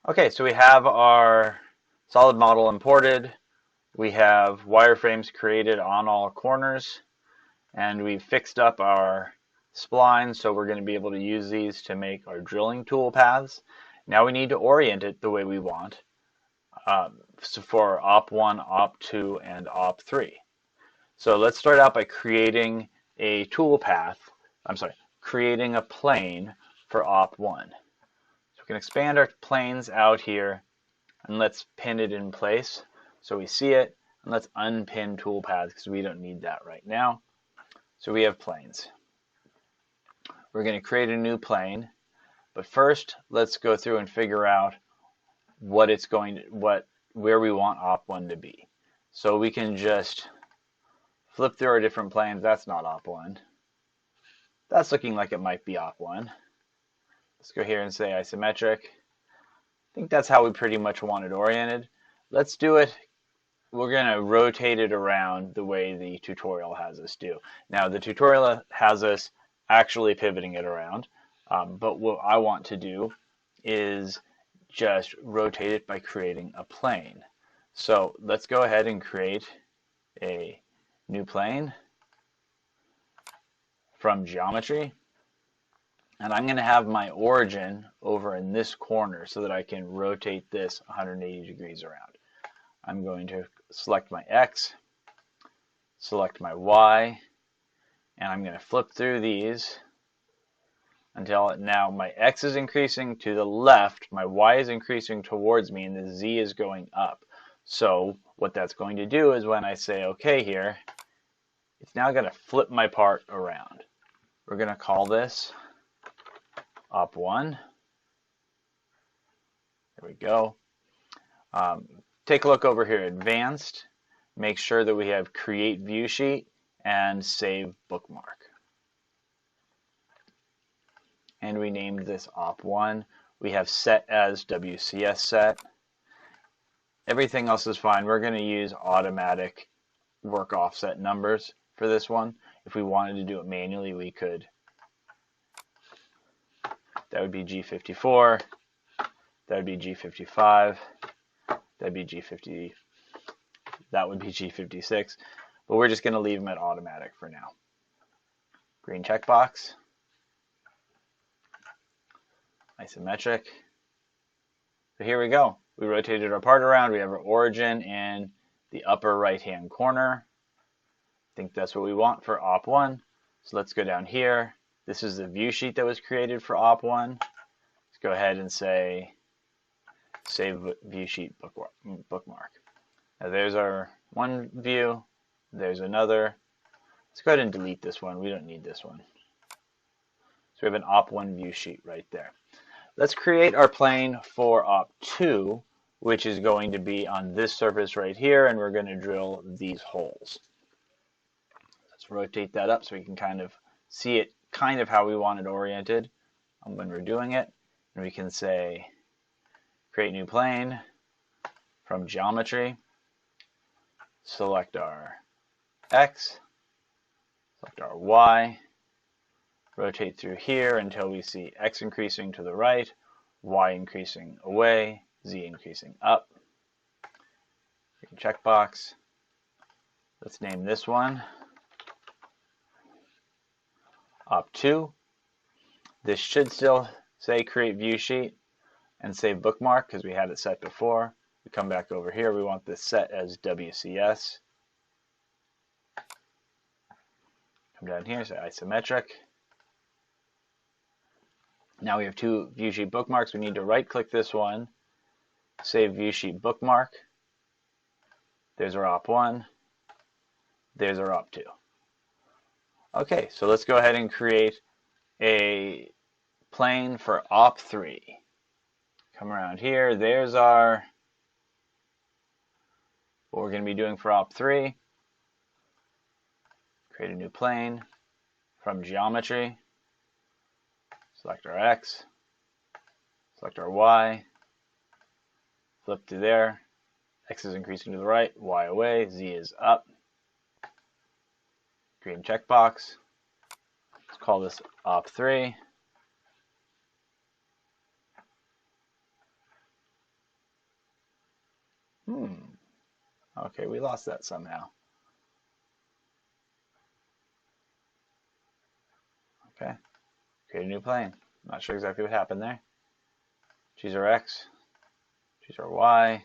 Okay, so we have our solid model imported. We have wireframes created on all corners, and we've fixed up our splines, so we're going to be able to use these to make our drilling tool paths. Now we need to orient it the way we want, so for op1, op2, and op3. So let's start out by creating a tool path, creating a plane for op1. So we can expand our planes out here, and let's pin it in place so we see it, and let's unpin toolpath because we don't need that right now. So we have planes. We're going to create a new plane, but first let's go through and figure out where we want op1 to be. So we can just flip through our different planes. That's not op1. That's looking like it might be op1. Let's go here and say isometric. I think that's how we pretty much want it oriented. Let's do it. We're going to rotate it around the way the tutorial has us do. Now, the tutorial has us actually pivoting it around, but what I want to do is just rotate it by creating a plane. So let's go ahead and create a new plane from geometry. And I'm going to have my origin over in this corner so that I can rotate this 180 degrees around. I'm going to select my X, select my Y, and I'm going to flip through these until now my X is increasing to the left, my Y is increasing towards me, and the Z is going up. So what that's going to do is when I say OK here, it's now going to flip my part around. We're going to call this op1. There we go. Take a look over here, advanced. Make sure that we have create view sheet and save bookmark. And we named this op1. We have set as WCS set. Everything else is fine. We're going to use automatic work offset numbers for this one. If we wanted to do it manually, we could. That would be G54. That would be G55. That'd be G50. That would be G56. But we're just going to leave them at automatic for now. Green checkbox. Isometric. So here we go. We rotated our part around. We have our origin in the upper right-hand corner. I think that's what we want for op1. So let's go down here. This is the view sheet that was created for op1. Let's go ahead and say save view sheet bookmark. Now there's our one view. There's another. Let's go ahead and delete this one. We don't need this one. So we have an op1 view sheet right there. Let's create our plane for op2, which is going to be on this surface right here, and we're going to drill these holes. Let's rotate that up so we can kind of see it kind of how we want it oriented when we're doing it. And we can say create new plane from geometry, select our X, select our Y, rotate through here until we see X increasing to the right, Y increasing away, Z increasing up. Checkbox. Let's name this one op2. This should still say create view sheet and save bookmark because we had it set before. We come back over here. We want this set as WCS. Come down here, say isometric. Now we have two view sheet bookmarks. We need to right click this one, save view sheet bookmark. There's our op1. There's our op2. Okay, so let's go ahead and create a plane for op3. Come around here. There's our what we're going to be doing for op3. Create a new plane from geometry. Select our X. Select our Y. Flip to there. X is increasing to the right, Y away, Z is up. Green checkbox. Let's call this op3. Okay, we lost that somehow. Okay, create a new plane. Not sure exactly what happened there. Choose our X, choose our Y.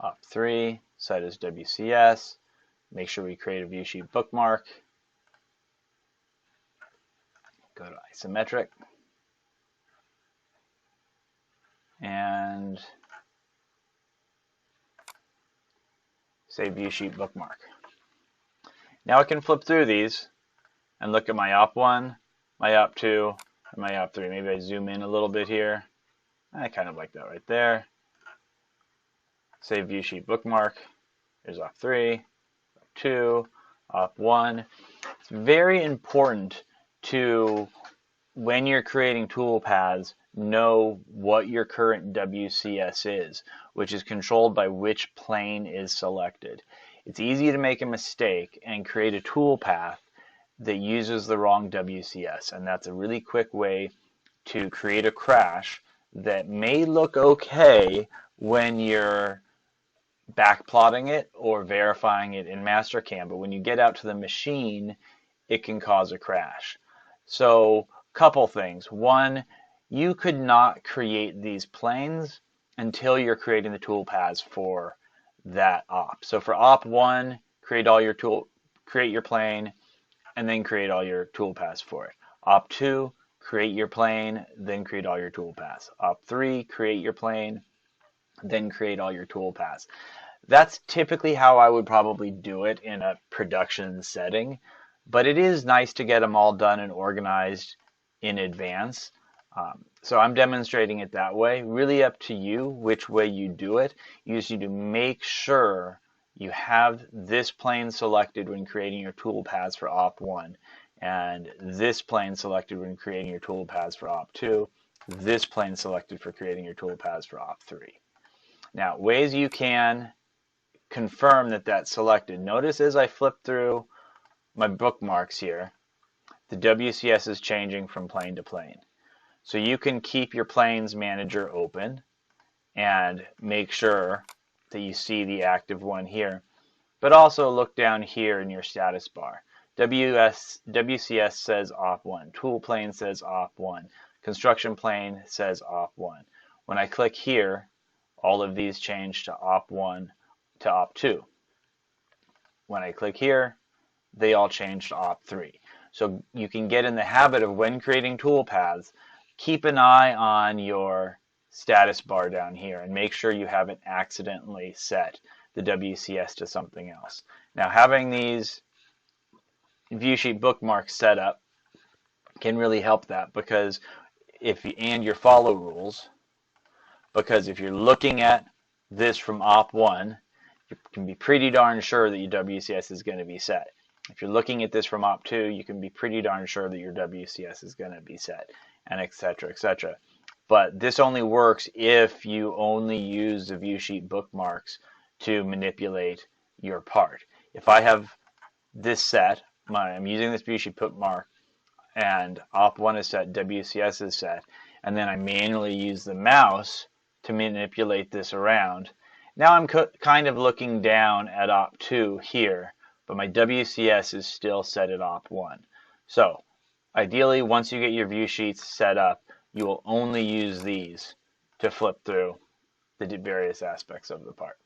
Op3, set as WCS. Make sure we create a viewsheet bookmark. Go to isometric. And save viewsheet bookmark. Now I can flip through these and look at my op1, my op2, and my op3. Maybe I zoom in a little bit here. I kind of like that right there. Save viewsheet bookmark. Here's op3, op2, op1. It's very important to, when you're creating tool paths, know what your current WCS is, which is controlled by which plane is selected. It's easy to make a mistake and create a tool path that uses the wrong WCS, and that's a really quick way to create a crash that may look okay when you're backplotting it or verifying it in Mastercam, but when you get out to the machine, it can cause a crash. So, couple things. One, you could not create these planes until you're creating the tool paths for that op. So for op1, create your plane, and then create all your tool paths for it. Op2, create your plane, then create all your tool paths. Op3, create your plane, then create all your tool paths. That's typically how I would probably do it in a production setting, but it is nice to get them all done and organized in advance. So I'm demonstrating it that way. Really up to you which way you do it. You just need to make sure you have this plane selected when creating your tool paths for op1, and this plane selected when creating your tool paths for op2, this plane selected for creating your tool paths for op3. Now, ways you can confirm that that's selected. Notice as I flip through my bookmarks here, the WCS is changing from plane to plane. So you can keep your planes manager open and make sure that you see the active one here, but also look down here in your status bar. WCS says op1, tool plane says op1, construction plane says op1. When I click here, all of these change to op1 to op2. When I click here, they all change to op3. So you can get in the habit of, when creating tool paths, keep an eye on your status bar down here and make sure you haven't accidentally set the WCS to something else. Now, having these viewsheet bookmarks set up can really help that, because and your follow rules, because if you're looking at this from op1, you can be pretty darn sure that your WCS is going to be set. If you're looking at this from op2, you can be pretty darn sure that your WCS is going to be set, and etc., etc. But this only works if you only use the viewsheet bookmarks to manipulate your part. If I have this set, I'm using this viewsheet bookmark, and op1 is set, WCS is set, and then I manually use the mouse to manipulate this around. Now I'm kind of looking down at op2 here, but my WCS is still set at op1. So ideally, once you get your view sheets set up, you will only use these to flip through the various aspects of the part.